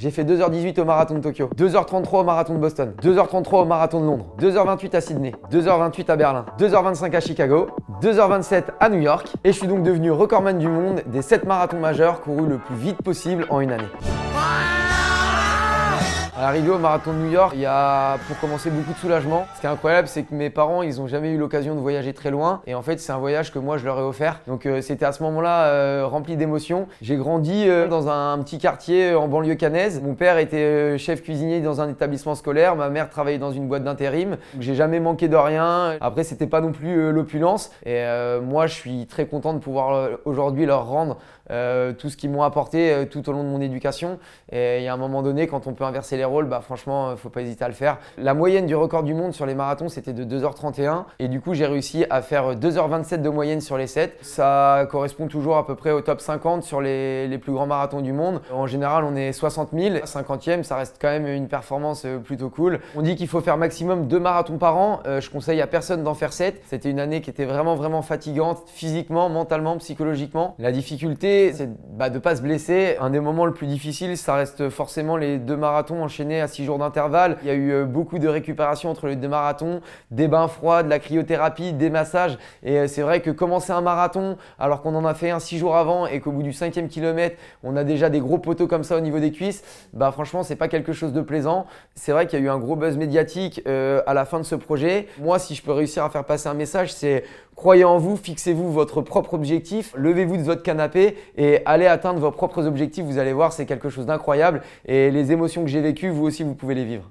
J'ai fait 2h18 au marathon de Tokyo, 2h33 au marathon de Boston, 2h33 au marathon de Londres, 2h28 à Sydney, 2h28 à Berlin, 2h25 à Chicago, 2h27 à New York et je suis donc devenu recordman du monde des 7 marathons majeurs courus le plus vite possible en une année. À l'arrivée au marathon de New York, il y a pour commencer beaucoup de soulagement. Ce qui est incroyable, c'est que mes parents, ils n'ont jamais eu l'occasion de voyager très loin. Et en fait, c'est un voyage que moi, je leur ai offert. Donc c'était à ce moment-là rempli d'émotions. J'ai grandi dans un petit quartier en banlieue caennaise. Mon père était chef cuisinier dans un établissement scolaire. Ma mère travaillait dans une boîte d'intérim. J'ai jamais manqué de rien. Après, c'était pas non plus l'opulence. Et moi, je suis très content de pouvoir aujourd'hui leur rendre tout ce qu'ils m'ont apporté tout au long de mon éducation. Et il y a un moment donné, quand on peut inverser les rôles, bah franchement, faut pas hésiter à le faire. La moyenne du record du monde sur les marathons, c'était de 2h31. Et du coup, j'ai réussi à faire 2h27 de moyenne sur les 7. Ça correspond toujours à peu près au top 50 sur les plus grands marathons du monde. En général, on est 60 000. 50e, ça reste quand même une performance plutôt cool. On dit qu'il faut faire maximum 2 marathons par an. Je conseille à personne d'en faire 7. C'était une année qui était vraiment fatigante, physiquement, mentalement, psychologiquement. La difficulté, c'est de ne pas se blesser. Un des moments le plus difficile, ça reste forcément les 2 marathons enchaînés à 6 jours d'intervalle. Il y a eu beaucoup de récupération entre les 2 marathons, des bains froids, de la cryothérapie, des massages. Et c'est vrai que commencer un marathon alors qu'on en a fait un 6 jours avant et qu'au bout du 5e kilomètre, on a déjà des gros poteaux comme ça au niveau des cuisses, bah franchement, c'est pas quelque chose de plaisant. C'est vrai qu'il y a eu un gros buzz médiatique à la fin de ce projet. Moi, si je peux réussir à faire passer un message, c'est croyez en vous, fixez-vous votre propre objectif, levez-vous de votre canapé et allez atteindre vos propres objectifs. Vous allez voir, c'est quelque chose d'incroyable et les émotions que j'ai vécues, vous aussi, vous pouvez les vivre.